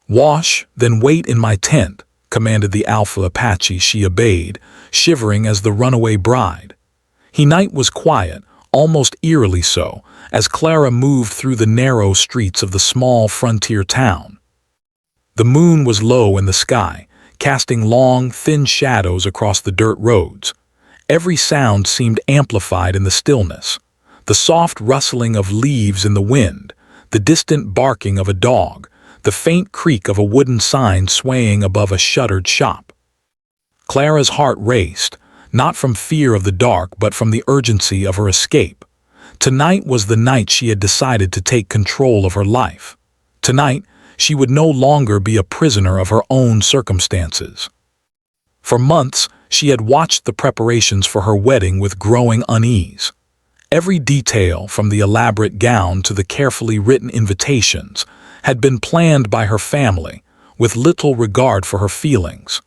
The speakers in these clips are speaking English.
"Wash, then wait in my tent," commanded the alpha Apache. She obeyed, shivering as the runaway bride. Night was quiet, almost eerily so, as Clara moved through the narrow streets of the small frontier town. The moon was low in the sky, casting long, thin shadows across the dirt roads. Every sound seemed amplified in the stillness. The soft rustling of leaves in the wind, the distant barking of a dog, the faint creak of a wooden sign swaying above a shuttered shop. Clara's heart raced, not from fear of the dark but from the urgency of her escape. Tonight was the night she had decided to take control of her life. Tonight, she would no longer be a prisoner of her own circumstances. For months, she had watched the preparations for her wedding with growing unease. Every detail, from the elaborate gown to the carefully written invitations, had been planned by her family, with little regard for her feelings.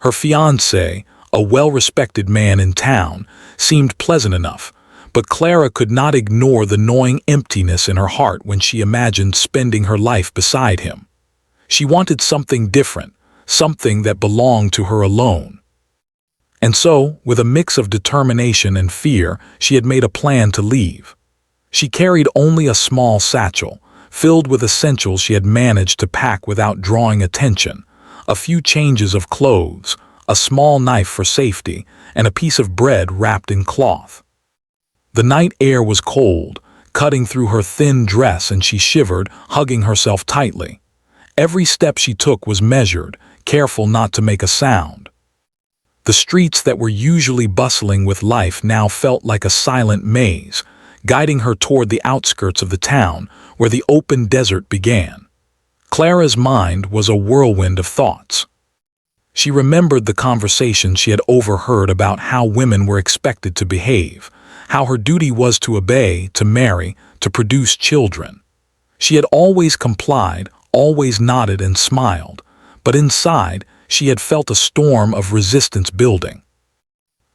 Her fiancé, a well-respected man in town, seemed pleasant enough, but Clara could not ignore the gnawing emptiness in her heart when she imagined spending her life beside him. She wanted something different, something that belonged to her alone. And so, with a mix of determination and fear, she had made a plan to leave. She carried only a small satchel, filled with essentials she had managed to pack without drawing attention: a few changes of clothes, a small knife for safety, and a piece of bread wrapped in cloth. The night air was cold, cutting through her thin dress, and she shivered, hugging herself tightly. Every step she took was measured, careful not to make a sound. The streets that were usually bustling with life now felt like a silent maze, guiding her toward the outskirts of the town, where the open desert began. Clara's mind was a whirlwind of thoughts. She remembered the conversations she had overheard about how women were expected to behave, how her duty was to obey, to marry, to produce children. She had always complied, always nodded and smiled, but inside she had felt a storm of resistance building.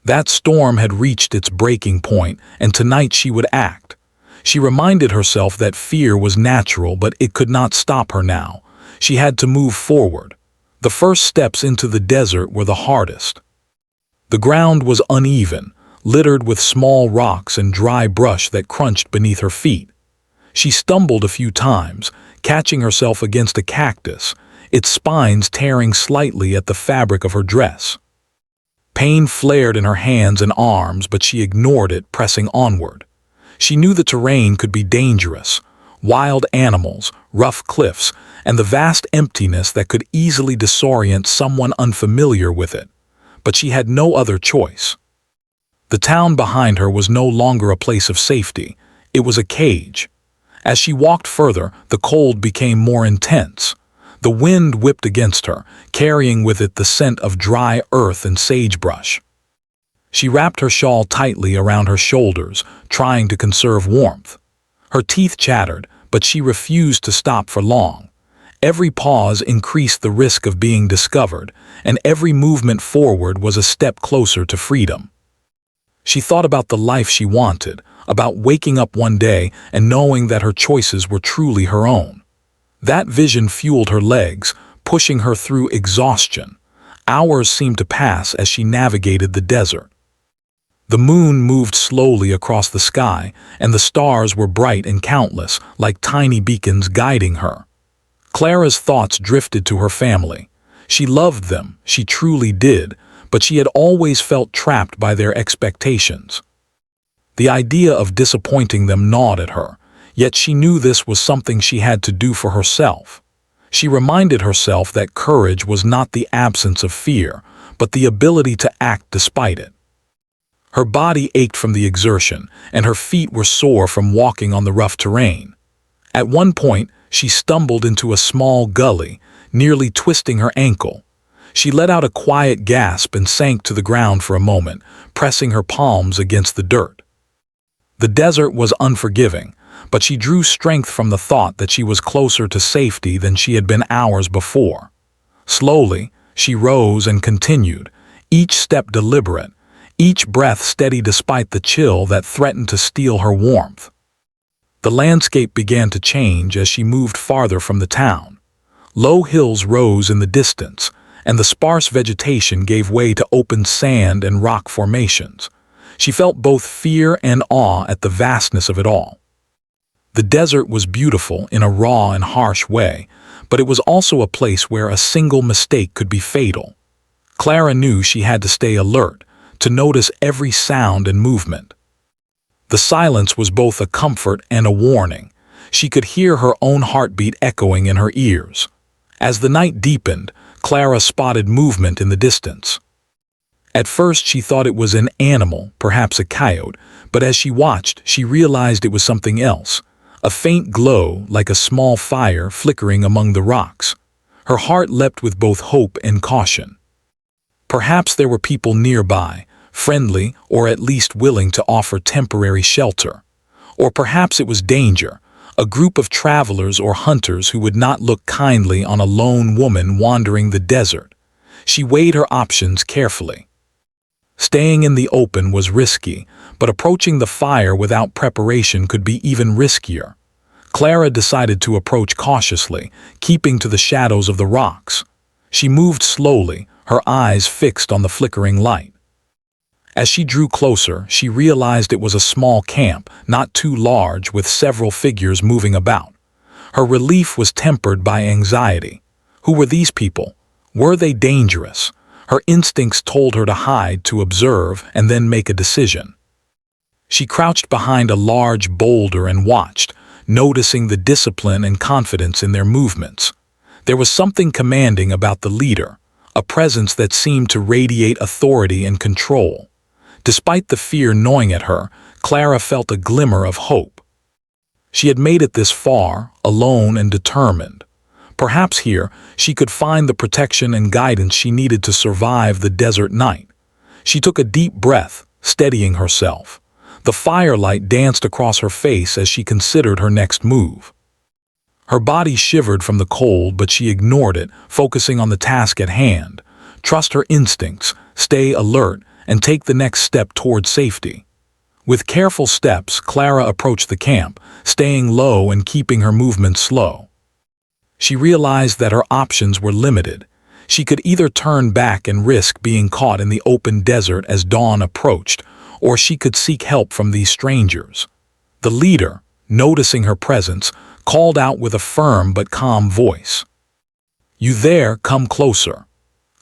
That storm had reached its breaking point, and tonight she would act. She reminded herself that fear was natural, but it could not stop her now. She had to move forward. The first steps into the desert were the hardest. The ground was uneven, littered with small rocks and dry brush that crunched beneath her feet. She stumbled a few times, catching herself against a cactus, its spines tearing slightly at the fabric of her dress. Pain flared in her hands and arms, but she ignored it, pressing onward. She knew the terrain could be dangerous: wild animals, rough cliffs, and the vast emptiness that could easily disorient someone unfamiliar with it. But she had no other choice. The town behind her was no longer a place of safety. It was a cage. As she walked further, the cold became more intense. The wind whipped against her, carrying with it the scent of dry earth and sagebrush. She wrapped her shawl tightly around her shoulders, trying to conserve warmth. Her teeth chattered, but she refused to stop for long. Every pause increased the risk of being discovered, and every movement forward was a step closer to freedom. She thought about the life she wanted, about waking up one day and knowing that her choices were truly her own. That vision fueled her legs, pushing her through exhaustion. Hours seemed to pass as she navigated the desert. The moon moved slowly across the sky, and the stars were bright and countless, like tiny beacons guiding her. Clara's thoughts drifted to her family. She loved them, she truly did, but she had always felt trapped by their expectations. The idea of disappointing them gnawed at her, yet she knew this was something she had to do for herself. She reminded herself that courage was not the absence of fear, but the ability to act despite it. Her body ached from the exertion, and her feet were sore from walking on the rough terrain. At one point, she stumbled into a small gully, nearly twisting her ankle. She let out a quiet gasp and sank to the ground for a moment, pressing her palms against the dirt. The desert was unforgiving, but she drew strength from the thought that she was closer to safety than she had been hours before. Slowly, she rose and continued, each step deliberate, each breath steady despite the chill that threatened to steal her warmth. The landscape began to change as she moved farther from the town. Low hills rose in the distance, and the sparse vegetation gave way to open sand and rock formations. She felt both fear and awe at the vastness of it all. The desert was beautiful in a raw and harsh way, but it was also a place where a single mistake could be fatal. Clara knew she had to stay alert, to notice every sound and movement. The silence was both a comfort and a warning. She could hear her own heartbeat echoing in her ears. As the night deepened, Clara spotted movement in the distance. At first she thought it was an animal, perhaps a coyote, but as she watched, she realized it was something else. A faint glow, like a small fire, flickering among the rocks. Her heart leapt with both hope and caution. Perhaps there were people nearby, friendly or at least willing to offer temporary shelter. Or perhaps it was danger, a group of travelers or hunters who would not look kindly on a lone woman wandering the desert. She weighed her options carefully. Staying in the open was risky, but approaching the fire without preparation could be even riskier. Clara decided to approach cautiously, keeping to the shadows of the rocks. She moved slowly, her eyes fixed on the flickering light. As she drew closer, she realized it was a small camp, not too large, with several figures moving about. Her relief was tempered by anxiety. Who were these people? Were they dangerous? Her instincts told her to hide, to observe, and then make a decision. She crouched behind a large boulder and watched, noticing the discipline and confidence in their movements. There was something commanding about the leader, a presence that seemed to radiate authority and control. Despite the fear gnawing at her, Clara felt a glimmer of hope. She had made it this far, alone and determined. Perhaps here she could find the protection and guidance she needed to survive the desert night. She took a deep breath, steadying herself. The firelight danced across her face as she considered her next move. Her body shivered from the cold, but she ignored it, focusing on the task at hand. Trust her instincts, stay alert, and take the next step toward safety. With careful steps, Clara approached the camp, staying low and keeping her movements slow. She realized that her options were limited. She could either turn back and risk being caught in the open desert as dawn approached, or she could seek help from these strangers. The leader, noticing her presence, called out with a firm but calm voice. "You there, come closer."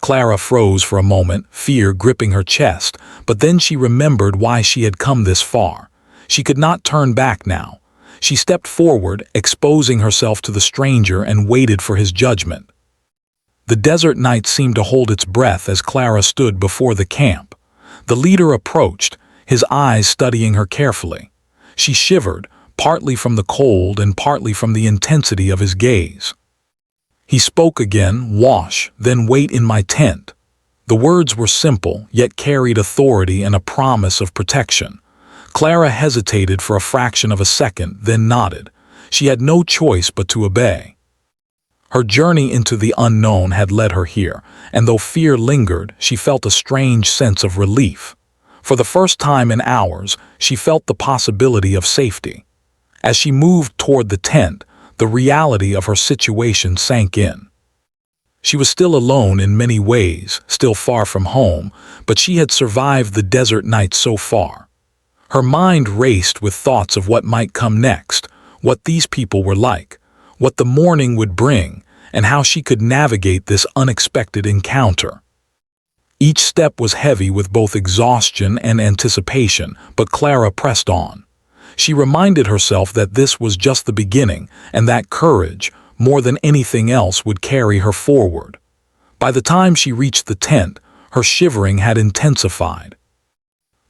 Clara froze for a moment, fear gripping her chest, but then she remembered why she had come this far. She could not turn back now. She stepped forward, exposing herself to the stranger, and waited for his judgment. The desert night seemed to hold its breath as Clara stood before the camp. The leader approached, his eyes studying her carefully. She shivered, partly from the cold and partly from the intensity of his gaze. He spoke again, "Wash, then wait in my tent." The words were simple, yet carried authority and a promise of protection. Clara hesitated for a fraction of a second, then nodded. She had no choice but to obey. Her journey into the unknown had led her here, and though fear lingered, she felt a strange sense of relief. For the first time in hours, she felt the possibility of safety. As she moved toward the tent, the reality of her situation sank in. She was still alone in many ways, still far from home, but she had survived the desert night so far. Her mind raced with thoughts of what might come next, what these people were like, what the morning would bring, and how she could navigate this unexpected encounter. Each step was heavy with both exhaustion and anticipation, but Clara pressed on. She reminded herself that this was just the beginning, and that courage, more than anything else, would carry her forward. By the time she reached the tent, her shivering had intensified.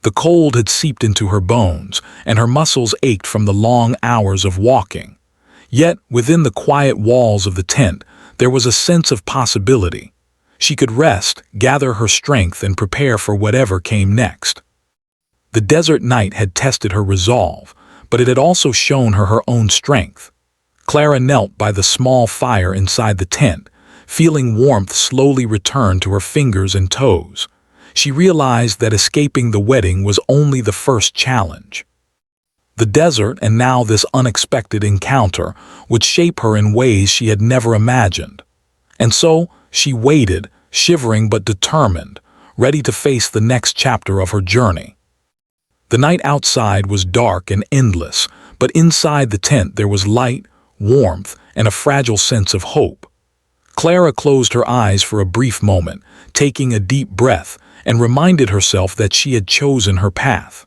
The cold had seeped into her bones, and her muscles ached from the long hours of walking. Yet, within the quiet walls of the tent, there was a sense of possibility. She could rest, gather her strength, and prepare for whatever came next. The desert night had tested her resolve, but it had also shown her her own strength. Clara knelt by the small fire inside the tent, feeling warmth slowly return to her fingers and toes. She realized that escaping the wedding was only the first challenge. The desert, and now this unexpected encounter, would shape her in ways she had never imagined. And so she waited, shivering but determined, ready to face the next chapter of her journey. The night outside was dark and endless, but inside the tent there was light, warmth, and a fragile sense of hope. Clara closed her eyes for a brief moment, taking a deep breath, and reminded herself that she had chosen her path.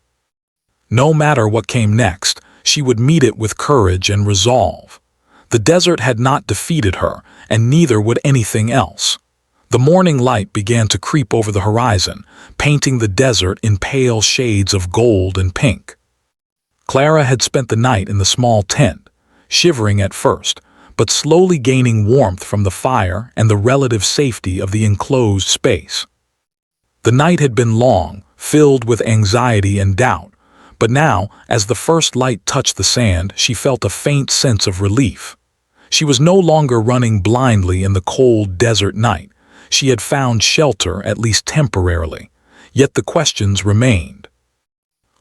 No matter what came next, she would meet it with courage and resolve. The desert had not defeated her, and neither would anything else. The morning light began to creep over the horizon, painting the desert in pale shades of gold and pink. Clara had spent the night in the small tent, shivering at first, but slowly gaining warmth from the fire and the relative safety of the enclosed space. The night had been long, filled with anxiety and doubt, but now, as the first light touched the sand, she felt a faint sense of relief. She was no longer running blindly in the cold desert night. She had found shelter, at least temporarily. Yet the questions remained.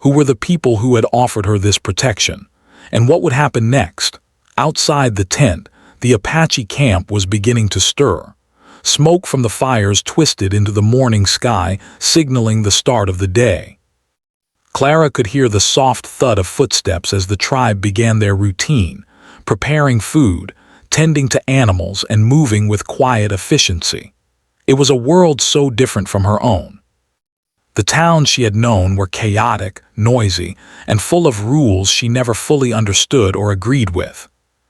Who were the people who had offered her this protection? And what would happen next? Outside the tent, the Apache camp was beginning to stir. Smoke from the fires twisted into the morning sky, signaling the start of the day. Clara could hear the soft thud of footsteps as the tribe began their routine, preparing food, tending to animals, and moving with quiet efficiency. It was a world so different from her own. The towns she had known were chaotic, noisy, and full of rules she never fully understood or agreed with.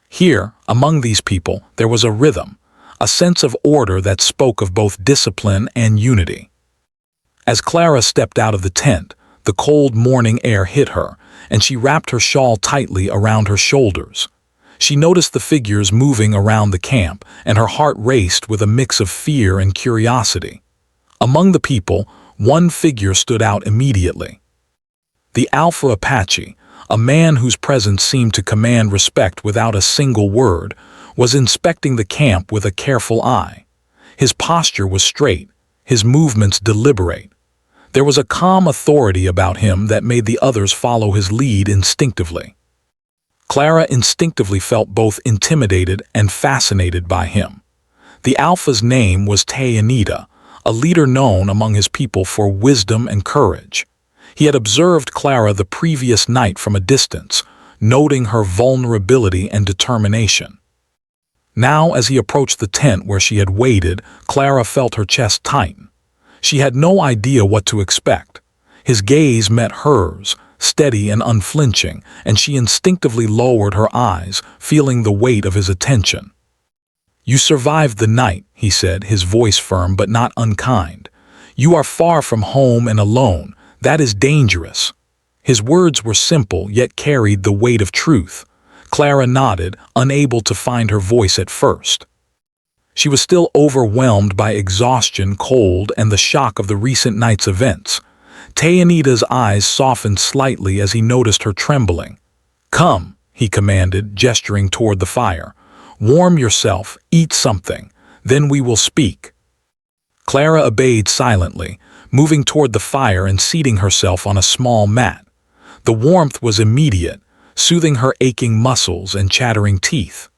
Here, among these people, there was a rhythm, a sense of order that spoke of both discipline and unity. As Clara stepped out of the tent, the cold morning air hit her, and she wrapped her shawl tightly around her shoulders. She noticed the figures moving around the camp, and her heart raced with a mix of fear and curiosity. Among the people, one figure stood out immediately. The Alpha Apache, a man whose presence seemed to command respect without a single word, was inspecting the camp with a careful eye. His posture was straight, his movements deliberate. There was a calm authority about him that made the others follow his lead instinctively. Clara instinctively felt both intimidated and fascinated by him. The Alpha's name was Tayanita, a leader known among his people for wisdom and courage. He had observed Clara the previous night from a distance, noting her vulnerability and determination. Now, as he approached the tent where she had waited, Clara felt her chest tighten. She had no idea what to expect. His gaze met hers, steady and unflinching, and she instinctively lowered her eyes, feeling the weight of his attention. "You survived the night," he said, his voice firm but not unkind. "You are far from home and alone. That is dangerous." His words were simple, yet carried the weight of truth. Clara nodded, unable to find her voice at first. She was still overwhelmed by exhaustion, cold, and the shock of the recent night's events. Tayanita's eyes softened slightly as he noticed her trembling. "Come," he commanded, gesturing toward the fire. "Warm yourself, eat something, then we will speak." Clara obeyed silently, moving toward the fire and seating herself on a small mat. The warmth was immediate, soothing her aching muscles and chattering teeth.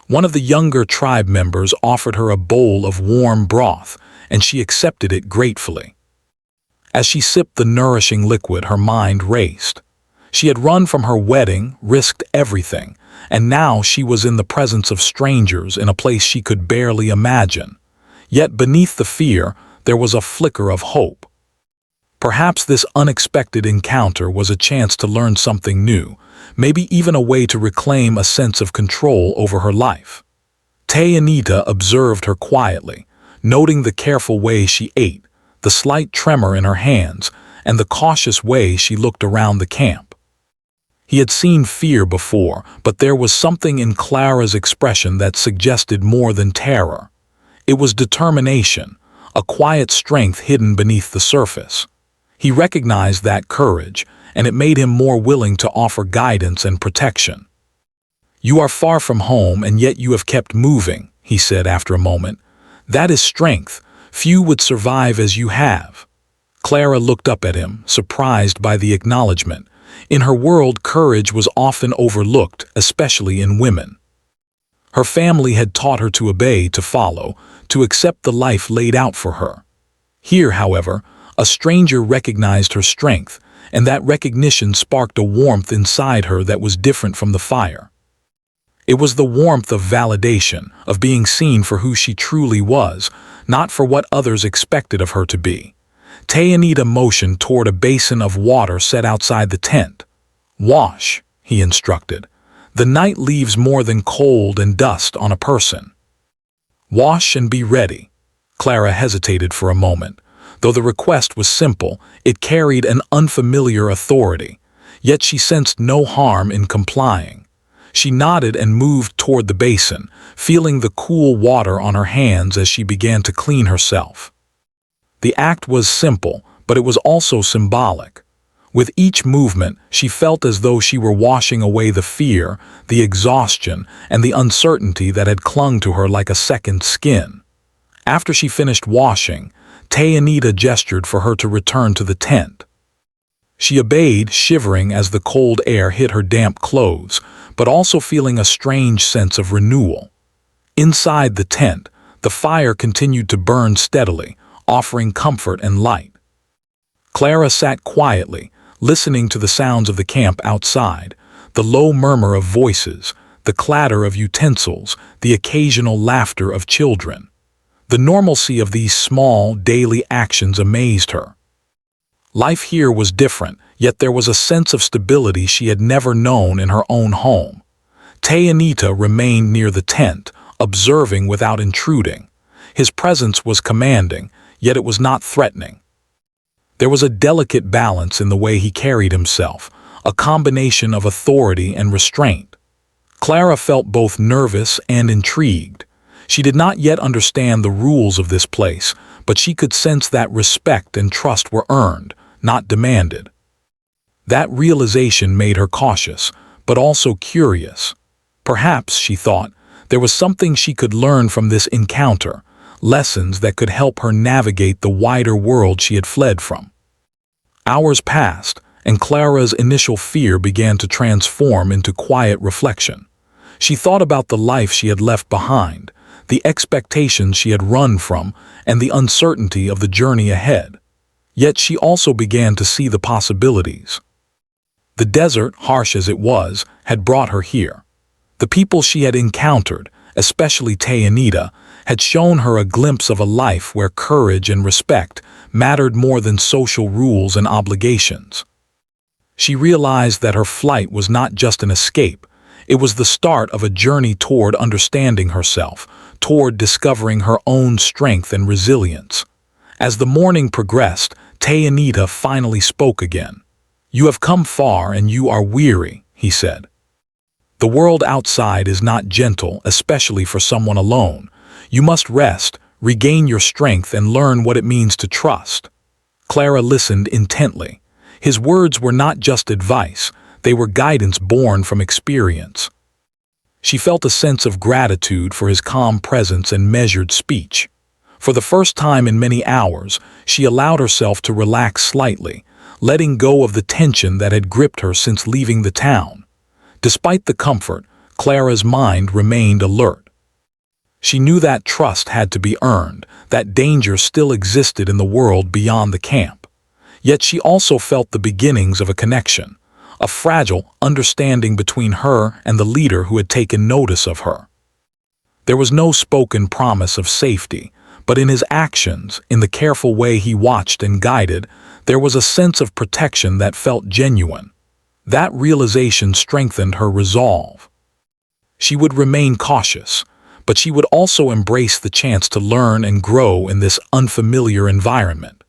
One of the younger tribe members offered her a bowl of warm broth, and she accepted it gratefully. As she sipped the nourishing liquid, her mind raced. She had run from her wedding, risked everything, and now she was in the presence of strangers in a place she could barely imagine. Yet beneath the fear, there was a flicker of hope. Perhaps this unexpected encounter was a chance to learn something new, maybe even a way to reclaim a sense of control over her life. Tayanita observed her quietly, noting the careful way she ate, the slight tremor in her hands, and the cautious way she looked around the camp. He had seen fear before, but there was something in Clara's expression that suggested more than terror. It was determination, a quiet strength hidden beneath the surface. He recognized that courage, and it made him more willing to offer guidance and protection. "You are far from home, and yet you have kept moving," he said after a moment. "That is strength. Few would survive as you have." Clara looked up at him, surprised by the acknowledgement. In her world, courage was often overlooked, especially in women. Her family had taught her to obey, to follow, to accept the life laid out for her. Here, however, a stranger recognized her strength, and that recognition sparked a warmth inside her that was different from the fire. It was the warmth of validation, of being seen for who she truly was, not for what others expected of her to be. Tayanita motioned toward a basin of water set outside the tent. "Wash," he instructed. "The night leaves more than cold and dust on a person. Wash and be ready." Clara hesitated for a moment. Though the request was simple, it carried an unfamiliar authority, yet she sensed no harm in complying. She nodded and moved toward the basin, feeling the cool water on her hands as she began to clean herself. The act was simple, but it was also symbolic. With each movement, she felt as though she were washing away the fear, the exhaustion, and the uncertainty that had clung to her like a second skin. After she finished washing, Tayanita gestured for her to return to the tent. She obeyed, shivering as the cold air hit her damp clothes, but also feeling a strange sense of renewal. Inside the tent, the fire continued to burn steadily, offering comfort and light. Clara sat quietly, listening to the sounds of the camp outside, the low murmur of voices, the clatter of utensils, the occasional laughter of children. The normalcy of these small, daily actions amazed her. Life here was different, yet there was a sense of stability she had never known in her own home. Tayanita remained near the tent, observing without intruding. His presence was commanding, yet it was not threatening. There was a delicate balance in the way he carried himself, a combination of authority and restraint. Clara felt both nervous and intrigued. She did not yet understand the rules of this place, but she could sense that respect and trust were earned, not demanded. That realization made her cautious, but also curious. Perhaps, she thought, there was something she could learn from this encounter, lessons that could help her navigate the wider world she had fled from. Hours passed, and Clara's initial fear began to transform into quiet reflection. She thought about the life she had left behind, the expectations she had run from, and the uncertainty of the journey ahead. Yet she also began to see the possibilities. The desert, harsh as it was, had brought her here. The people she had encountered, especially Tayanita, had shown her a glimpse of a life where courage and respect mattered more than social rules and obligations. She realized that her flight was not just an escape, it was the start of a journey toward understanding herself, toward discovering her own strength and resilience. As the morning progressed, Tayanita finally spoke again. "You have come far and you are weary," he said. "The world outside is not gentle, especially for someone alone. You must rest, regain your strength, and learn what it means to trust." Clara listened intently. His words were not just advice, they were guidance born from experience. She felt a sense of gratitude for his calm presence and measured speech. For the first time in many hours, she allowed herself to relax slightly, letting go of the tension that had gripped her since leaving the town. Despite the comfort, Clara's mind remained alert. She knew that trust had to be earned, that danger still existed in the world beyond the camp. Yet she also felt the beginnings of a connection, a fragile understanding between her and the leader who had taken notice of her. There was no spoken promise of safety, but in his actions, in the careful way he watched and guided, there was a sense of protection that felt genuine. That realization strengthened her resolve. She would remain cautious, but she would also embrace the chance to learn and grow in this unfamiliar environment.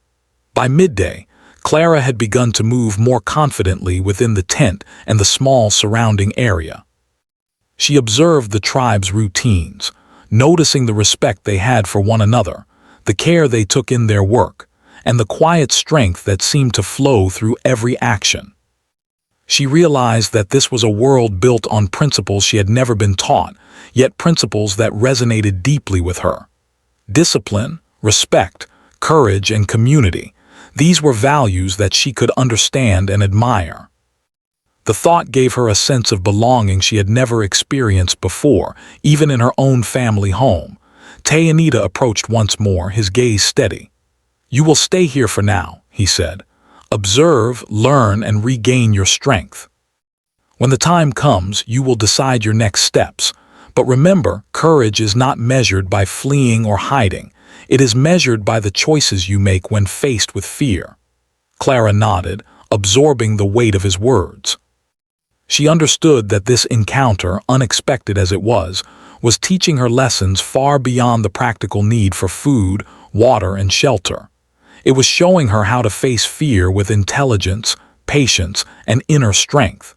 By midday, Clara had begun to move more confidently within the tent and the small surrounding area. She observed the tribe's routines, noticing the respect they had for one another, the care they took in their work, and the quiet strength that seemed to flow through every action. She realized that this was a world built on principles she had never been taught, yet principles that resonated deeply with her. Discipline, respect, courage, and community. These were values that she could understand and admire. The thought gave her a sense of belonging she had never experienced before, even in her own family home. Tayanita approached once more, his gaze steady. "You will stay here for now," he said. "Observe, learn, and regain your strength. When the time comes, you will decide your next steps. But remember, courage is not measured by fleeing or hiding. It is measured by the choices you make when faced with fear." Clara nodded, absorbing the weight of his words. She understood that this encounter, unexpected as it was teaching her lessons far beyond the practical need for food, water, and shelter. It was showing her how to face fear with intelligence, patience, and inner strength.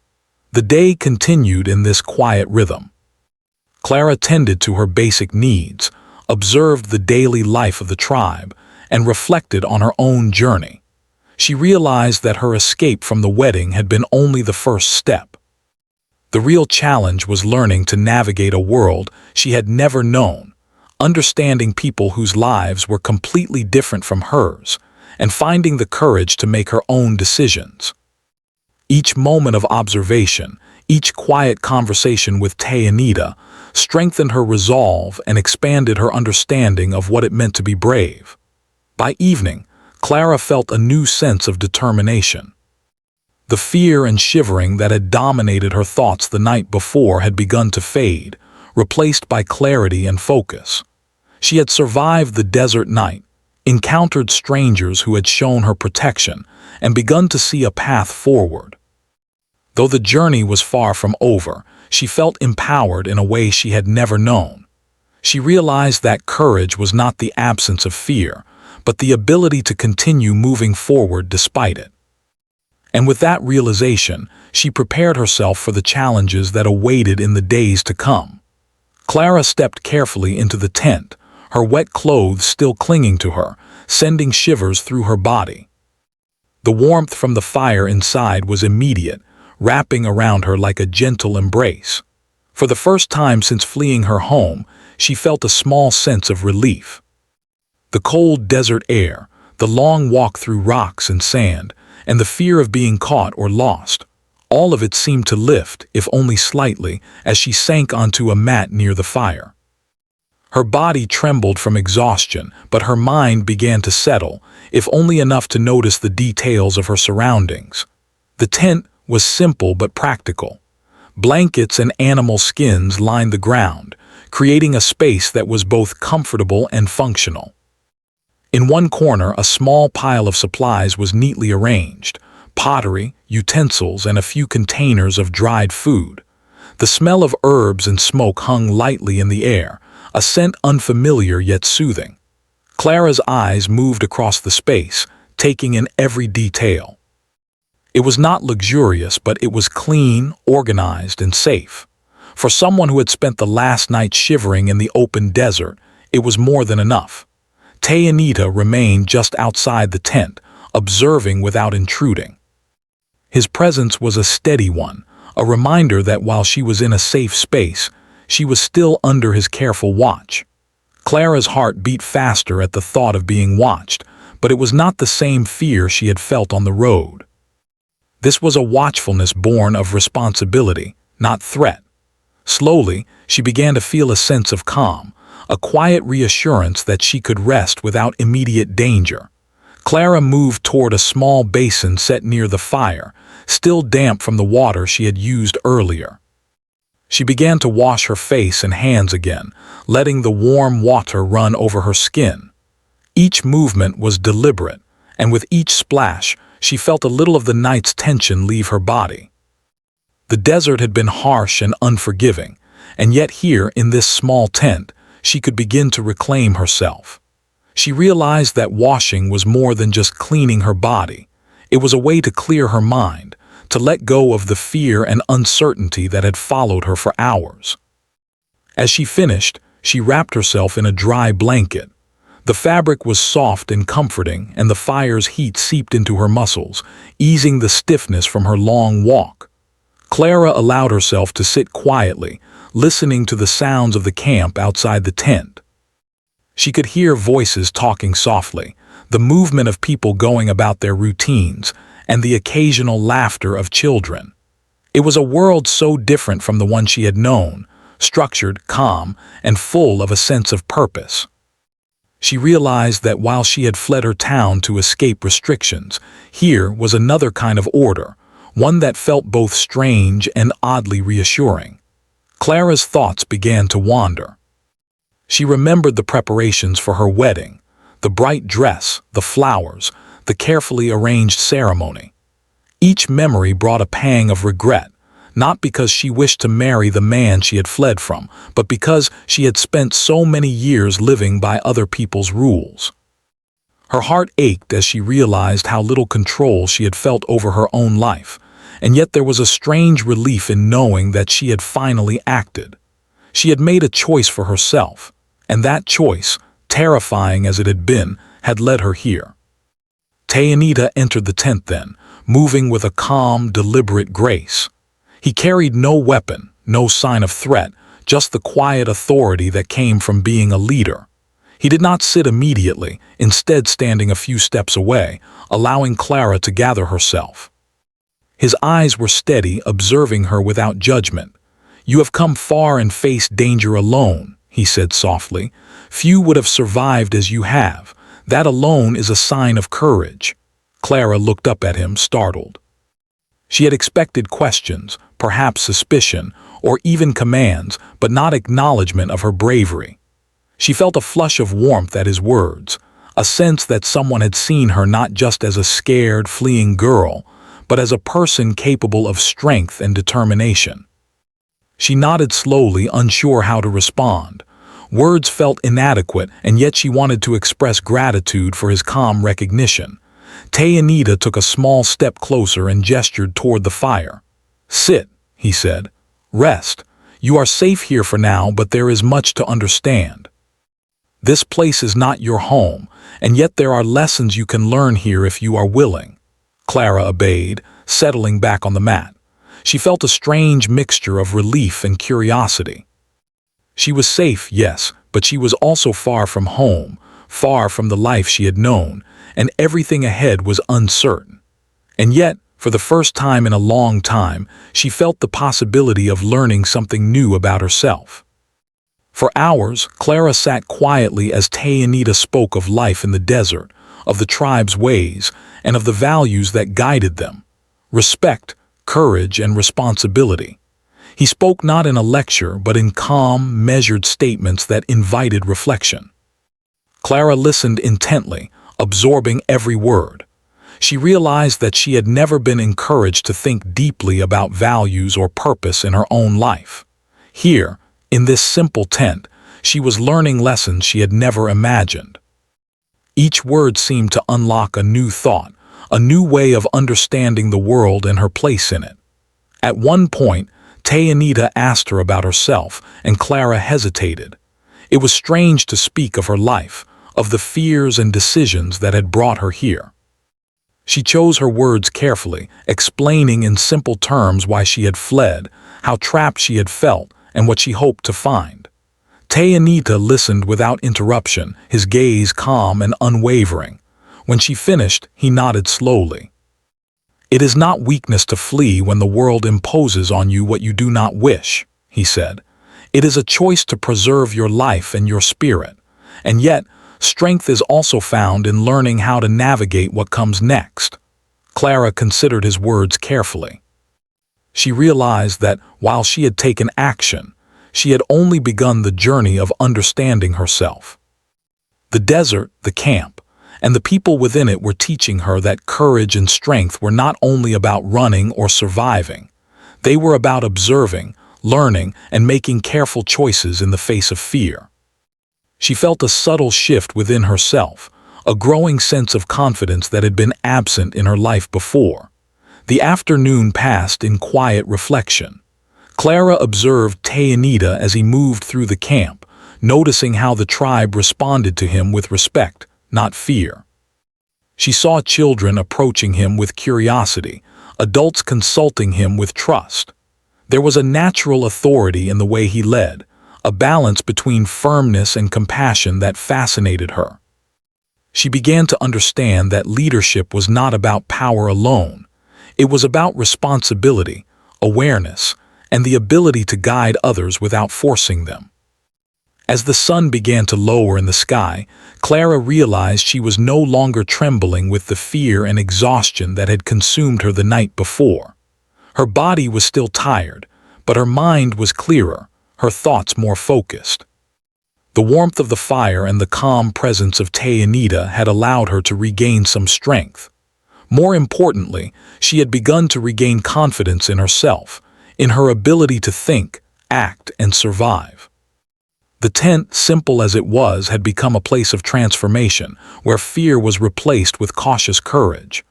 The day continued in this quiet rhythm. Clara tended to her basic needs, observed the daily life of the tribe, and reflected on her own journey. She realized that her escape from the wedding had been only the first step. The real challenge was learning to navigate a world she had never known, understanding people whose lives were completely different from hers, and finding the courage to make her own decisions. Each moment of observation, each quiet conversation with Tayanita, strengthened her resolve and expanded her understanding of what it meant to be brave. By evening, Clara felt a new sense of determination. The fear and shivering that had dominated her thoughts the night before had begun to fade, replaced by clarity and focus. She had survived the desert night, encountered strangers who had shown her protection, and begun to see a path forward. Though the journey was far from over, she felt empowered in a way she had never known. She realized that courage was not the absence of fear, but the ability to continue moving forward despite it. And with that realization, she prepared herself for the challenges that awaited in the days to come. Clara stepped carefully into the tent, her wet clothes still clinging to her, sending shivers through her body. The warmth from the fire inside was immediate, wrapping around her like a gentle embrace. For the first time since fleeing her home, she felt a small sense of relief. The cold desert air, the long walk through rocks and sand, and the fear of being caught or lost, all of it seemed to lift, if only slightly, as she sank onto a mat near the fire. Her body trembled from exhaustion, but her mind began to settle, if only enough to notice the details of her surroundings. The tent was simple but practical. Blankets and animal skins lined the ground, creating a space that was both comfortable and functional. In one corner, a small pile of supplies was neatly arranged: pottery, utensils, and a few containers of dried food. The smell of herbs and smoke hung lightly in the air, a scent unfamiliar yet soothing. Clara's eyes moved across the space, taking in every detail. It was not luxurious, but it was clean, organized, and safe. For someone who had spent the last night shivering in the open desert, it was more than enough. Tayanita remained just outside the tent, observing without intruding. His presence was a steady one, a reminder that while she was in a safe space, she was still under his careful watch. Clara's heart beat faster at the thought of being watched, but it was not the same fear she had felt on the road. This was a watchfulness born of responsibility, not threat. Slowly, she began to feel a sense of calm, a quiet reassurance that she could rest without immediate danger. Clara moved toward a small basin set near the fire, still damp from the water she had used earlier. She began to wash her face and hands again, letting the warm water run over her skin. Each movement was deliberate, and with each splash, she felt a little of the night's tension leave her body. The desert had been harsh and unforgiving, and yet here, in this small tent, she could begin to reclaim herself. She realized that washing was more than just cleaning her body. It was a way to clear her mind, to let go of the fear and uncertainty that had followed her for hours. As she finished, she wrapped herself in a dry blanket. The fabric was soft and comforting, and the fire's heat seeped into her muscles, easing the stiffness from her long walk. Clara allowed herself to sit quietly, listening to the sounds of the camp outside the tent. She could hear voices talking softly, the movement of people going about their routines, and the occasional laughter of children. It was a world so different from the one she had known, structured, calm, and full of a sense of purpose. She realized that while she had fled her town to escape restrictions, here was another kind of order, one that felt both strange and oddly reassuring. Clara's thoughts began to wander. She remembered the preparations for her wedding, the bright dress, the flowers, the carefully arranged ceremony. Each memory brought a pang of regret, not because she wished to marry the man she had fled from, but because she had spent so many years living by other people's rules. Her heart ached as she realized how little control she had felt over her own life, and yet there was a strange relief in knowing that she had finally acted. She had made a choice for herself, and that choice, terrifying as it had been, had led her here. Tayanita entered the tent then, moving with a calm, deliberate grace. He carried no weapon, no sign of threat, just the quiet authority that came from being a leader. He did not sit immediately, instead standing a few steps away, allowing Clara to gather herself. His eyes were steady, observing her without judgment. "You have come far and faced danger alone," he said softly. "Few would have survived as you have. That alone is a sign of courage." Clara looked up at him, startled. She had expected questions, perhaps suspicion, or even commands, but not acknowledgement of her bravery. She felt a flush of warmth at his words, a sense that someone had seen her not just as a scared, fleeing girl, but as a person capable of strength and determination. She nodded slowly, unsure how to respond. Words felt inadequate, and yet she wanted to express gratitude for his calm recognition. Tayanita took a small step closer and gestured toward the fire. "Sit," he said. "Rest. You are safe here for now, but there is much to understand. This place is not your home, and yet there are lessons you can learn here if you are willing." Clara obeyed, settling back on the mat. She felt a strange mixture of relief and curiosity. She was safe, yes, but she was also far from home, far from the life she had known, and everything ahead was uncertain. And yet, for the first time in a long time, she felt the possibility of learning something new about herself. For hours, Clara sat quietly as Tayanita spoke of life in the desert, of the tribe's ways, and of the values that guided them: respect, courage, and responsibility. He spoke not in a lecture, but in calm, measured statements that invited reflection. Clara listened intently, absorbing every word. She realized that she had never been encouraged to think deeply about values or purpose in her own life. Here, in this simple tent, she was learning lessons she had never imagined. Each word seemed to unlock a new thought, a new way of understanding the world and her place in it. At one point, Tayanita asked her about herself, and Clara hesitated. It was strange to speak of her life, of the fears and decisions that had brought her here. She chose her words carefully, explaining in simple terms why she had fled, how trapped she had felt, and what she hoped to find. Tayanita listened without interruption, his gaze calm and unwavering. When she finished, he nodded slowly. "It is not weakness to flee when the world imposes on you what you do not wish," he said. "It is a choice to preserve your life and your spirit. And yet, strength is also found in learning how to navigate what comes next." Clara considered his words carefully. She realized that, while she had taken action, she had only begun the journey of understanding herself. The desert, the camp, and the people within it were teaching her that courage and strength were not only about running or surviving. They were about observing, learning, and making careful choices in the face of fear. She felt a subtle shift within herself, a growing sense of confidence that had been absent in her life before. The afternoon passed in quiet reflection. Clara observed Tayanita as he moved through the camp, noticing how the tribe responded to him with respect, not fear. She saw children approaching him with curiosity, adults consulting him with trust. There was a natural authority in the way he led, a balance between firmness and compassion that fascinated her. She began to understand that leadership was not about power alone. It was about responsibility, awareness, and the ability to guide others without forcing them. As the sun began to lower in the sky, Clara realized she was no longer trembling with the fear and exhaustion that had consumed her the night before. Her body was still tired, but her mind was clearer, her thoughts more focused. The warmth of the fire and the calm presence of Anita had allowed her to regain some strength. More importantly, she had begun to regain confidence in herself, in her ability to think, act, and survive. The tent, simple as it was, had become a place of transformation, where fear was replaced with cautious courage.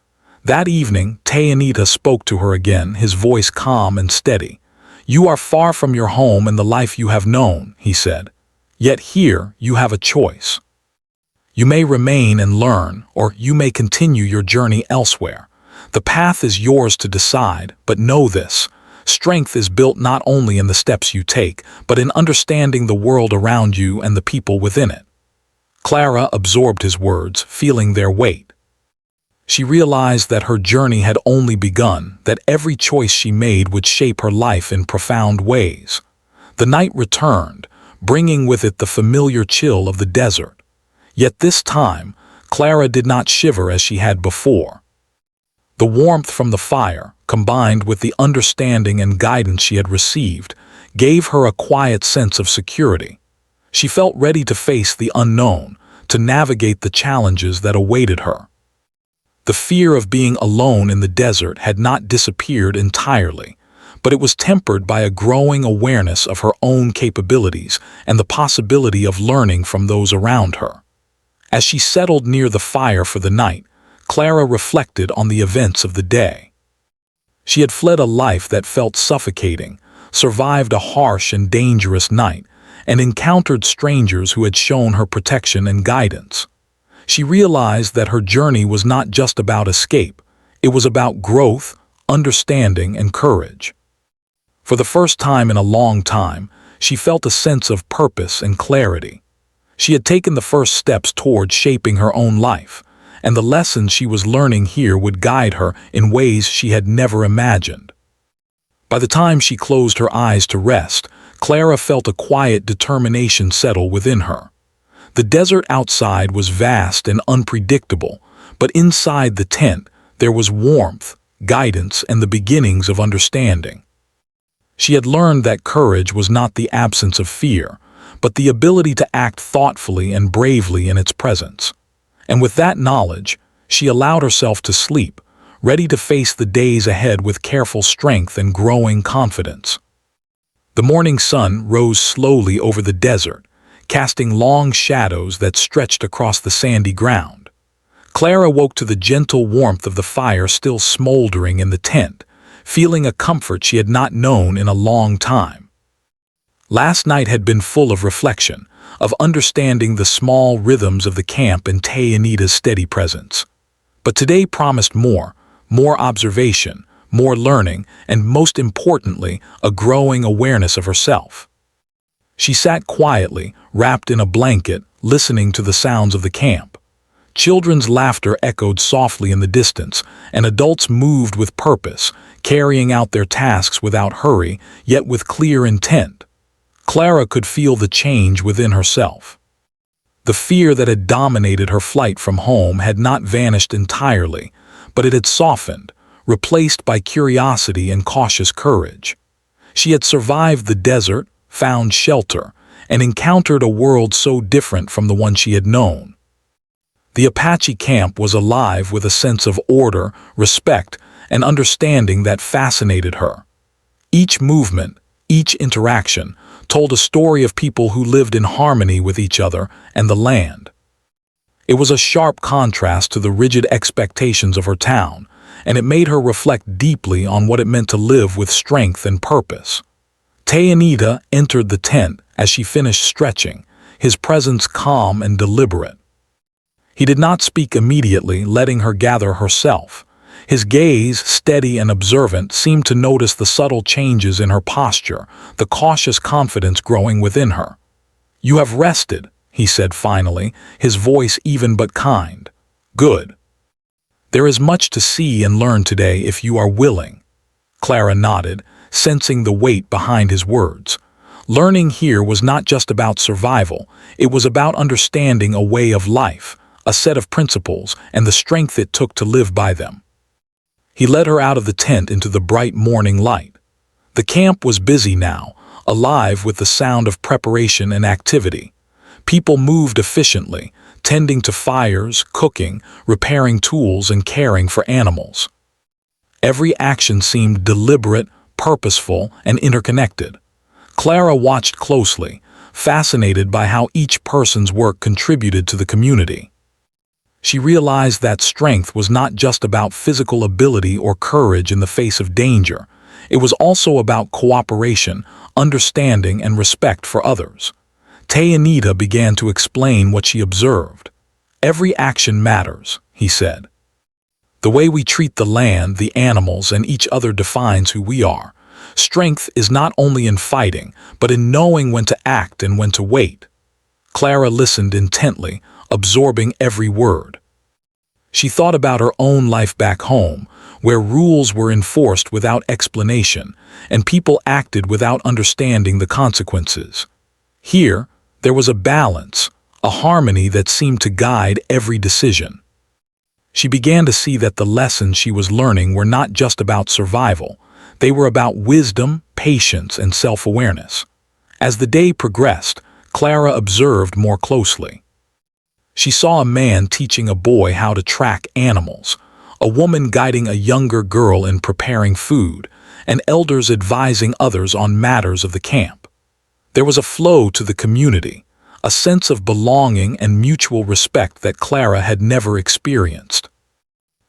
That evening, Anita spoke to her again, his voice calm and steady. "You are far from your home and the life you have known," he said. "Yet here you have a choice. You may remain and learn, or you may continue your journey elsewhere. The path is yours to decide, but know this. Strength is built not only in the steps you take, but in understanding the world around you and the people within it." Clara absorbed his words, feeling their weight. She realized that her journey had only begun, that every choice she made would shape her life in profound ways. The night returned, bringing with it the familiar chill of the desert. Yet this time, Clara did not shiver as she had before. The warmth from the fire, combined with the understanding and guidance she had received, gave her a quiet sense of security. She felt ready to face the unknown, to navigate the challenges that awaited her. The fear of being alone in the desert had not disappeared entirely, but it was tempered by a growing awareness of her own capabilities and the possibility of learning from those around her. As she settled near the fire for the night, Clara reflected on the events of the day. She had fled a life that felt suffocating, survived a harsh and dangerous night, and encountered strangers who had shown her protection and guidance. She realized that her journey was not just about escape, it was about growth, understanding, and courage. For the first time in a long time, she felt a sense of purpose and clarity. She had taken the first steps toward shaping her own life, and the lessons she was learning here would guide her in ways she had never imagined. By the time she closed her eyes to rest, Clara felt a quiet determination settle within her. The desert outside was vast and unpredictable, but inside the tent there was warmth, guidance, and the beginnings of understanding. She had learned that courage was not the absence of fear, but the ability to act thoughtfully and bravely in its presence. And with that knowledge, she allowed herself to sleep, ready to face the days ahead with careful strength and growing confidence. The morning sun rose slowly over the desert, casting long shadows that stretched across the sandy ground. Clara woke to the gentle warmth of the fire still smoldering in the tent, feeling a comfort she had not known in a long time. Last night had been full of reflection, of understanding the small rhythms of the camp and Anita's steady presence. But today promised more observation, more learning, and most importantly, a growing awareness of herself. She sat quietly, wrapped in a blanket, listening to the sounds of the camp. Children's laughter echoed softly in the distance, and adults moved with purpose, carrying out their tasks without hurry, yet with clear intent. Clara could feel the change within herself. The fear that had dominated her flight from home had not vanished entirely, but it had softened, replaced by curiosity and cautious courage. She had survived the desert, found shelter, and encountered a world so different from the one she had known. The Apache camp was alive with a sense of order, respect, and understanding that fascinated her. Each movement, each interaction, told a story of people who lived in harmony with each other and the land. It was a sharp contrast to the rigid expectations of her town, and it made her reflect deeply on what it meant to live with strength and purpose. Anita entered the tent as she finished stretching, his presence calm and deliberate. He did not speak immediately, letting her gather herself. His gaze, steady and observant, seemed to notice the subtle changes in her posture, the cautious confidence growing within her. "You have rested," he said finally, his voice even but kind. "Good. There is much to see and learn today if you are willing." Clara nodded, sensing the weight behind his words. Learning here was not just about survival, it was about understanding a way of life, a set of principles, and the strength it took to live by them. He led her out of the tent into the bright morning light. The camp was busy now, alive with the sound of preparation and activity. People moved efficiently, tending to fires, cooking, repairing tools, and caring for animals. Every action seemed deliberate, purposeful, and interconnected. Clara watched closely, fascinated by how each person's work contributed to the community. She realized that strength was not just about physical ability or courage in the face of danger. It was also about cooperation, understanding, and respect for others. Tayanita began to explain what she observed. "Every action matters," he said. "The way we treat the land, the animals, and each other defines who we are. Strength is not only in fighting, but in knowing when to act and when to wait." Clara listened intently, absorbing every word. She thought about her own life back home, where rules were enforced without explanation, and people acted without understanding the consequences. Here, there was a balance, a harmony that seemed to guide every decision. She began to see that the lessons she was learning were not just about survival. They were about wisdom, patience, and self-awareness. As the day progressed, Clara observed more closely. She saw a man teaching a boy how to track animals, a woman guiding a younger girl in preparing food, and elders advising others on matters of the camp. There was a flow to the community, a sense of belonging and mutual respect that Clara had never experienced.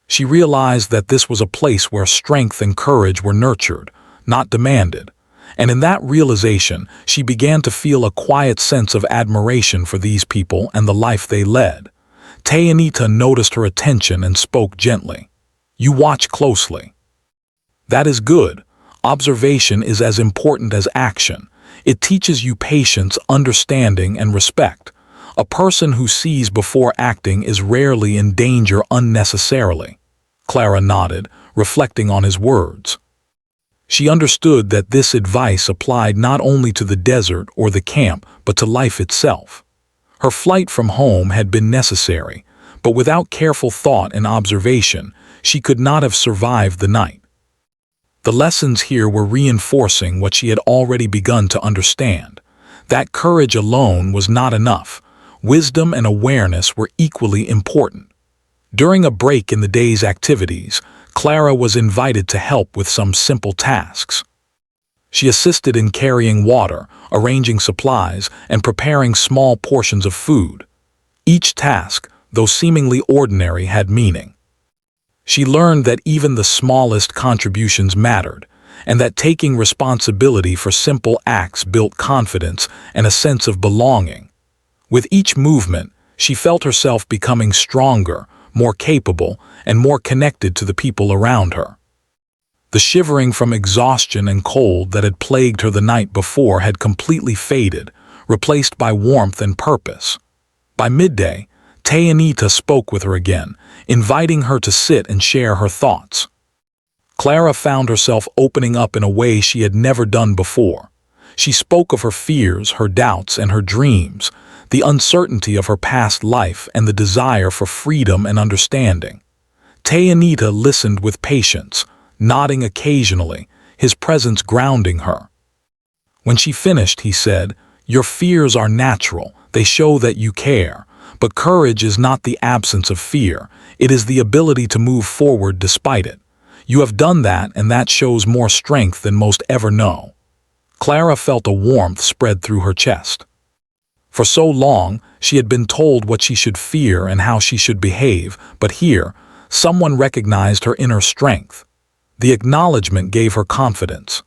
She realized that this was a place where strength and courage were nurtured, not demanded, and in that realization, she began to feel a quiet sense of admiration for these people and the life they led. Tayanita noticed her attention and spoke gently. "You watch closely." "That is good. Observation is as important as action. It teaches you patience, understanding, and respect. A person who sees before acting is rarely in danger unnecessarily." Clara nodded, reflecting on his words. She understood that this advice applied not only to the desert or the camp, but to life itself. Her flight from home had been necessary, but without careful thought and observation, she could not have survived the night. The lessons here were reinforcing what she had already begun to understand. That courage alone was not enough. Wisdom and awareness were equally important. During a break in the day's activities, Clara was invited to help with some simple tasks. She assisted in carrying water, arranging supplies, and preparing small portions of food. Each task, though seemingly ordinary, had meaning. She learned that even the smallest contributions mattered, and that taking responsibility for simple acts built confidence and a sense of belonging. With each movement, she felt herself becoming stronger, more capable, and more connected to the people around her. The shivering from exhaustion and cold that had plagued her the night before had completely faded, replaced by warmth and purpose. By midday, Tayanita spoke with her again, inviting her to sit and share her thoughts. Clara found herself opening up in a way she had never done before. She spoke of her fears, her doubts, and her dreams, the uncertainty of her past life and the desire for freedom and understanding. Tayanita listened with patience, nodding occasionally, his presence grounding her. When she finished, he said, "Your fears are natural, they show that you care. But courage is not the absence of fear, it is the ability to move forward despite it. You have done that, and that shows more strength than most ever know." Clara felt a warmth spread through her chest. For so long, she had been told what she should fear and how she should behave, but here, someone recognized her inner strength. The acknowledgement gave her confidence.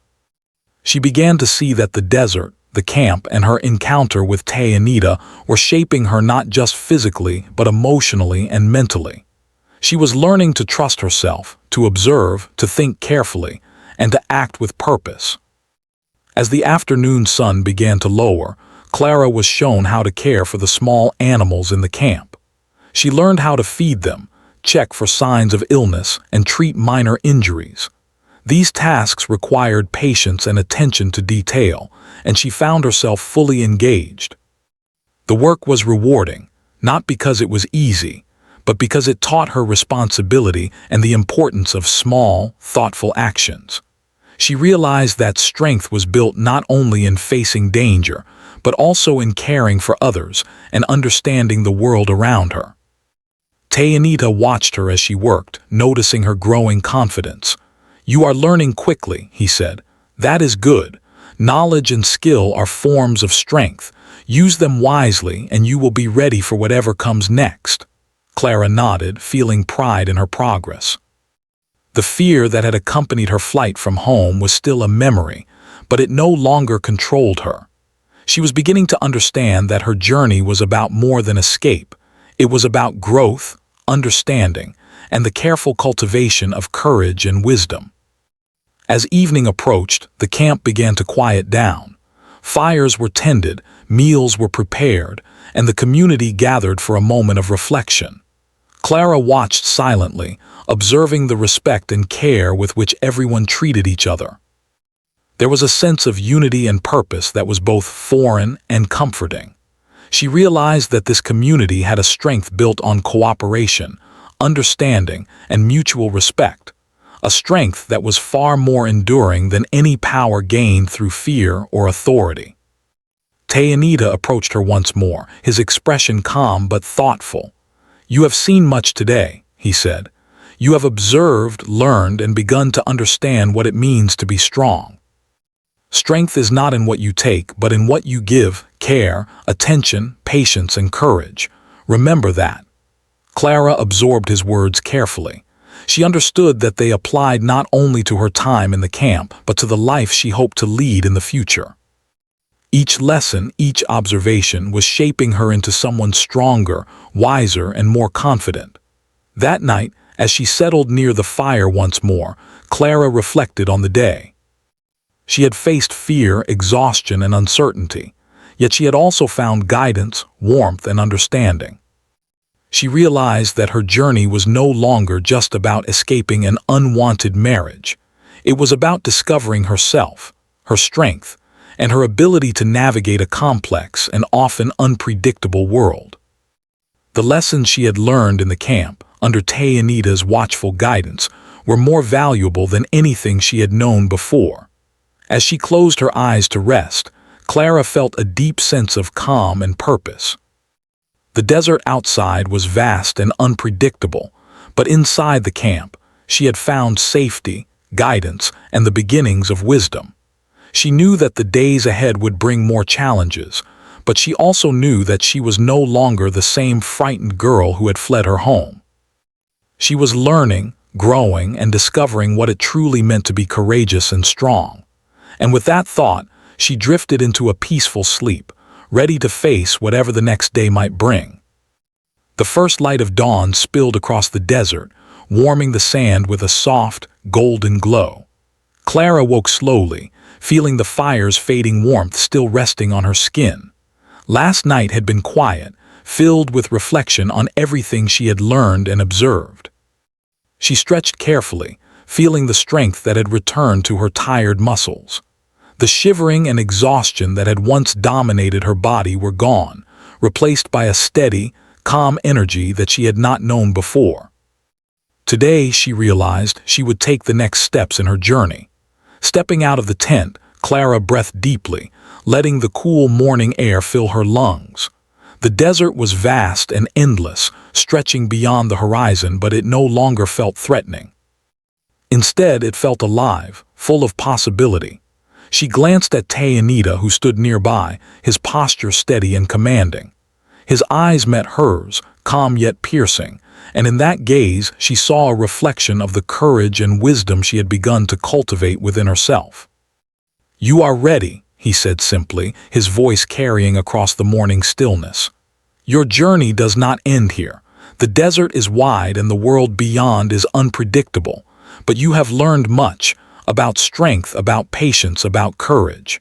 She began to see that the desert, the camp, and her encounter with Tayanita were shaping her not just physically, but emotionally and mentally. She was learning to trust herself, to observe, to think carefully, and to act with purpose. As the afternoon sun began to lower, Clara was shown how to care for the small animals in the camp. She learned how to feed them, check for signs of illness, and treat minor injuries. These tasks required patience and attention to detail, and she found herself fully engaged. The work was rewarding, not because it was easy, but because it taught her responsibility and the importance of small, thoughtful actions. She realized that strength was built not only in facing danger, but also in caring for others and understanding the world around her. Tayanita watched her as she worked, noticing her growing confidence. "You are learning quickly," he said. "That is good. Knowledge and skill are forms of strength. Use them wisely and you will be ready for whatever comes next." Clara nodded, feeling pride in her progress. The fear that had accompanied her flight from home was still a memory, but it no longer controlled her. She was beginning to understand that her journey was about more than escape. It was about growth, understanding, and the careful cultivation of courage and wisdom. As evening approached, the camp began to quiet down. Fires were tended, meals were prepared, and the community gathered for a moment of reflection. Clara watched silently, observing the respect and care with which everyone treated each other. There was a sense of unity and purpose that was both foreign and comforting. She realized that this community had a strength built on cooperation, understanding, and mutual respect, a strength that was far more enduring than any power gained through fear or authority. Tayanita approached her once more, his expression calm but thoughtful. "You have seen much today," he said. "You have observed, learned, and begun to understand what it means to be strong. Strength is not in what you take, but in what you give: care, attention, patience, and courage. Remember that." Clara absorbed his words carefully. She understood that they applied not only to her time in the camp, but to the life she hoped to lead in the future. Each lesson, each observation was shaping her into someone stronger, wiser, and more confident. That night, as she settled near the fire once more, Clara reflected on the day. She had faced fear, exhaustion, and uncertainty, yet she had also found guidance, warmth, and understanding. She realized that her journey was no longer just about escaping an unwanted marriage. It was about discovering herself, her strength, and her ability to navigate a complex and often unpredictable world. The lessons she had learned in the camp, under Tayanita's watchful guidance, were more valuable than anything she had known before. As she closed her eyes to rest, Clara felt a deep sense of calm and purpose. The desert outside was vast and unpredictable, but inside the camp, she had found safety, guidance, and the beginnings of wisdom. She knew that the days ahead would bring more challenges, but she also knew that she was no longer the same frightened girl who had fled her home. She was learning, growing, and discovering what it truly meant to be courageous and strong. And with that thought, she drifted into a peaceful sleep, ready to face whatever the next day might bring. The first light of dawn spilled across the desert, warming the sand with a soft, golden glow. Clara woke slowly, feeling the fire's fading warmth still resting on her skin. Last night had been quiet, filled with reflection on everything she had learned and observed. She stretched carefully, feeling the strength that had returned to her tired muscles. The shivering and exhaustion that had once dominated her body were gone, replaced by a steady, calm energy that she had not known before. Today, she realized, she would take the next steps in her journey. Stepping out of the tent, Clara breathed deeply, letting the cool morning air fill her lungs. The desert was vast and endless, stretching beyond the horizon, but it no longer felt threatening. Instead, it felt alive, full of possibility. She glanced at Tayanita, who stood nearby, his posture steady and commanding. His eyes met hers, calm yet piercing, and in that gaze she saw a reflection of the courage and wisdom she had begun to cultivate within herself. "You are ready," he said simply, his voice carrying across the morning stillness. "Your journey does not end here. The desert is wide and the world beyond is unpredictable, but you have learned much, about strength, about patience, about courage.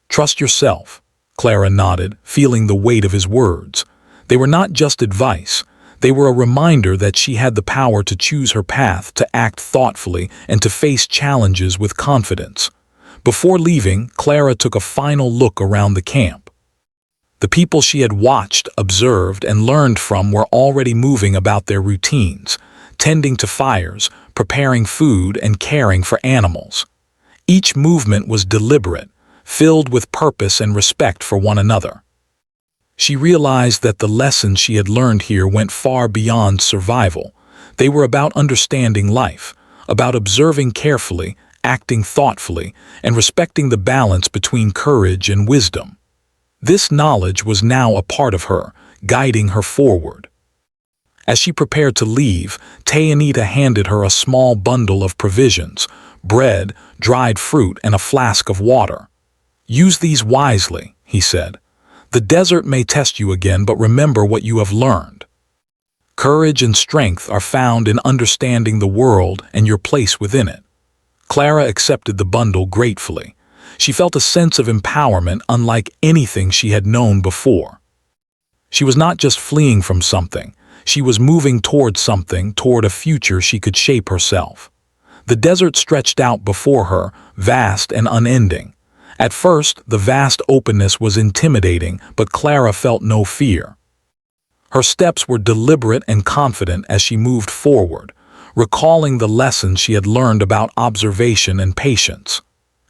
Trust yourself." Clara nodded, feeling the weight of his words. They were not just advice. They were a reminder that she had the power to choose her path, to act thoughtfully, and to face challenges with confidence. Before leaving, Clara took a final look around the camp. The people she had watched, observed, and learned from were already moving about their routines, tending to fires, preparing food, and caring for animals. Each movement was deliberate, filled with purpose and respect for one another. She realized that the lessons she had learned here went far beyond survival. They were about understanding life, about observing carefully, acting thoughtfully, and respecting the balance between courage and wisdom. This knowledge was now a part of her, guiding her forward. As she prepared to leave, Tayanita handed her a small bundle of provisions, bread, dried fruit, and a flask of water. "Use these wisely," he said. "The desert may test you again, but remember what you have learned. Courage and strength are found in understanding the world and your place within it." Clara accepted the bundle gratefully. She felt a sense of empowerment unlike anything she had known before. She was not just fleeing from something, she was moving toward something, toward a future she could shape herself. The desert stretched out before her, vast and unending. At first, the vast openness was intimidating, but Clara felt no fear. Her steps were deliberate and confident as she moved forward, recalling the lessons she had learned about observation and patience.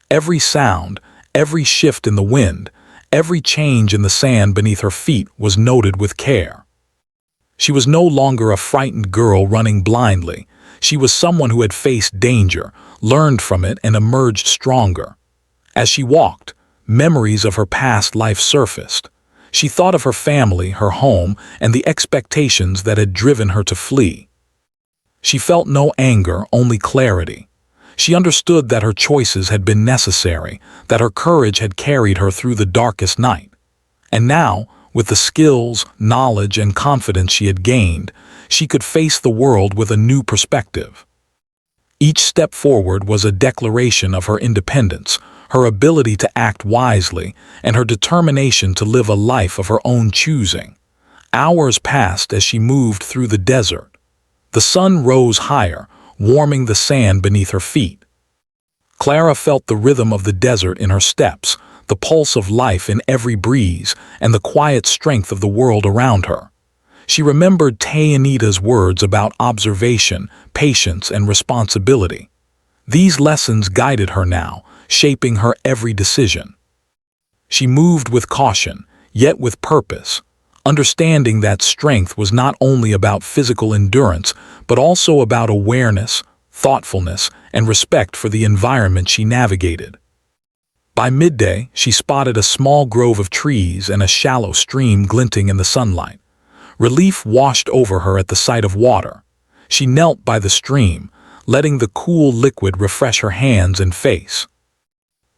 Every sound, every shift in the wind, every change in the sand beneath her feet was noted with care. She was no longer a frightened girl running blindly. She was someone who had faced danger, learned from it, and emerged stronger. As she walked, memories of her past life surfaced. She thought of her family, her home, and the expectations that had driven her to flee. She felt no anger, only clarity. She understood that her choices had been necessary, that her courage had carried her through the darkest night. And now, with the skills, knowledge, and confidence she had gained, she could face the world with a new perspective. Each step forward was a declaration of her independence, her ability to act wisely, and her determination to live a life of her own choosing. Hours passed as she moved through the desert. The sun rose higher, warming the sand beneath her feet. Clara felt the rhythm of the desert in her steps, the pulse of life in every breeze, and the quiet strength of the world around her. She remembered Tayanita's words about observation, patience, and responsibility. These lessons guided her now, shaping her every decision. She moved with caution, yet with purpose, understanding that strength was not only about physical endurance, but also about awareness, thoughtfulness, and respect for the environment she navigated. By midday, she spotted a small grove of trees and a shallow stream glinting in the sunlight. Relief washed over her at the sight of water. She knelt by the stream, letting the cool liquid refresh her hands and face.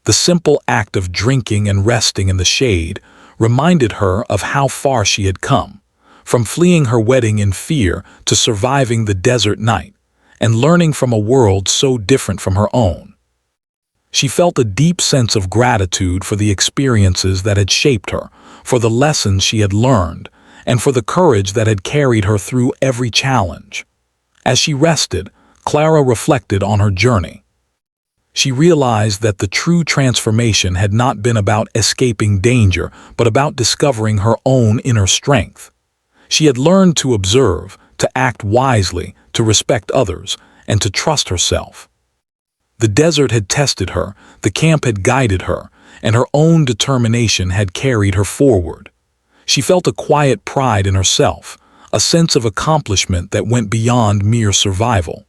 The simple act of drinking and resting in the shade reminded her of how far she had come, from fleeing her wedding in fear to surviving the desert night, and learning from a world so different from her own. She felt a deep sense of gratitude for the experiences that had shaped her, for the lessons she had learned, and for the courage that had carried her through every challenge. As she rested, Clara reflected on her journey. She realized that the true transformation had not been about escaping danger, but about discovering her own inner strength. She had learned to observe, to act wisely, to respect others, and to trust herself. The desert had tested her, the camp had guided her, and her own determination had carried her forward. She felt a quiet pride in herself, a sense of accomplishment that went beyond mere survival.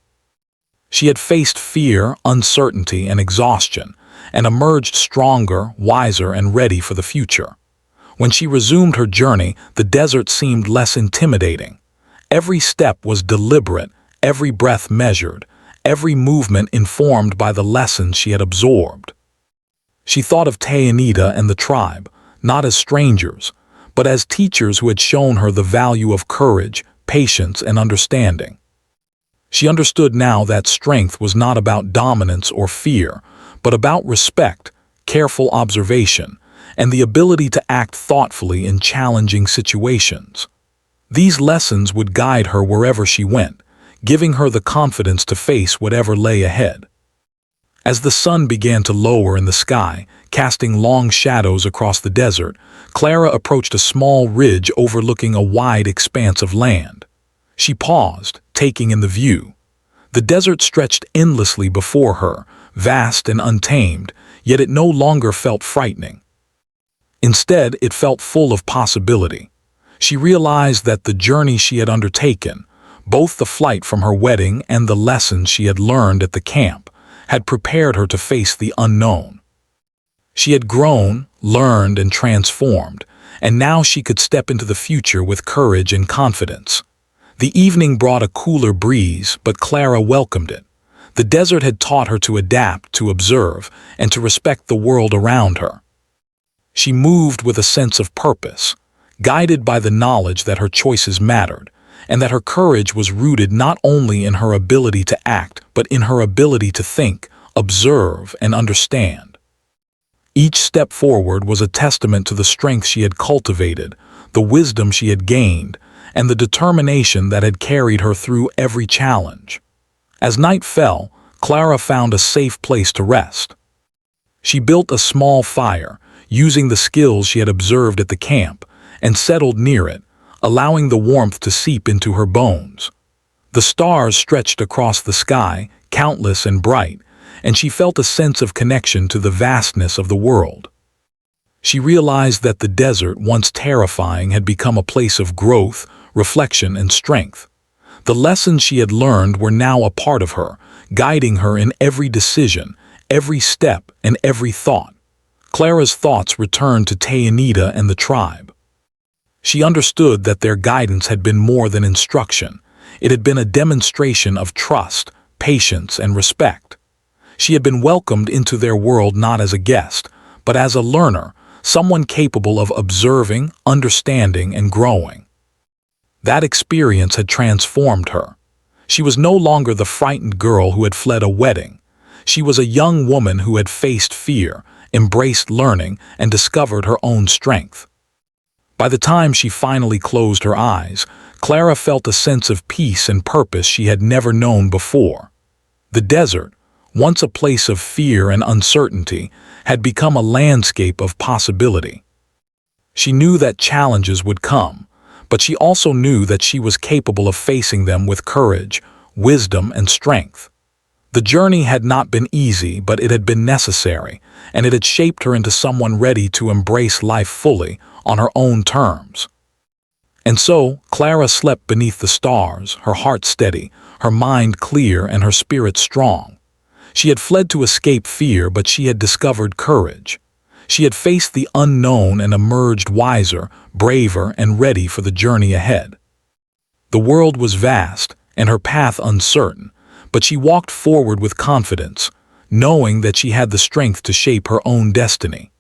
She had faced fear, uncertainty, and exhaustion, and emerged stronger, wiser, and ready for the future. When she resumed her journey, the desert seemed less intimidating. Every step was deliberate, every breath measured, every movement informed by the lessons she had absorbed. She thought of Tayanita and the tribe, not as strangers, but as teachers who had shown her the value of courage, patience, and understanding. She understood now that strength was not about dominance or fear, but about respect, careful observation, and the ability to act thoughtfully in challenging situations. These lessons would guide her wherever she went, giving her the confidence to face whatever lay ahead. As the sun began to lower in the sky, casting long shadows across the desert, Clara approached a small ridge overlooking a wide expanse of land. She paused, taking in the view. The desert stretched endlessly before her, vast and untamed, yet it no longer felt frightening. Instead, it felt full of possibility. She realized that the journey she had undertaken, both the flight from her wedding and the lessons she had learned at the camp, had prepared her to face the unknown. She had grown, learned, and transformed, and now she could step into the future with courage and confidence. The evening brought a cooler breeze, but Clara welcomed it. The desert had taught her to adapt, to observe, and to respect the world around her. She moved with a sense of purpose, guided by the knowledge that her choices mattered, and that her courage was rooted not only in her ability to act, but in her ability to think, observe, and understand. Each step forward was a testament to the strength she had cultivated, the wisdom she had gained, and the determination that had carried her through every challenge. As night fell, Clara found a safe place to rest. She built a small fire, using the skills she had observed at the camp, and settled near it, allowing the warmth to seep into her bones. The stars stretched across the sky, countless and bright, and she felt a sense of connection to the vastness of the world. She realized that the desert, once terrifying, had become a place of growth, reflection, and strength. The lessons she had learned were now a part of her, guiding her in every decision, every step, and every thought. Clara's thoughts returned to Tayanita and the tribe. She understood that their guidance had been more than instruction. It had been a demonstration of trust, patience, and respect. She had been welcomed into their world not as a guest, but as a learner, someone capable of observing, understanding, and growing. That experience had transformed her. She was no longer the frightened girl who had fled a wedding. She was a young woman who had faced fear, embraced learning, and discovered her own strength. By the time she finally closed her eyes, Clara felt a sense of peace and purpose she had never known before. The desert, once a place of fear and uncertainty, had become a landscape of possibility. She knew that challenges would come, but she also knew that she was capable of facing them with courage, wisdom, and strength. The journey had not been easy, but it had been necessary, and it had shaped her into someone ready to embrace life fully, on her own terms. And so, Clara slept beneath the stars, her heart steady, her mind clear, and her spirit strong. She had fled to escape fear, but she had discovered courage. She had faced the unknown and emerged wiser, braver, and ready for the journey ahead. The world was vast, and her path uncertain, but she walked forward with confidence, knowing that she had the strength to shape her own destiny.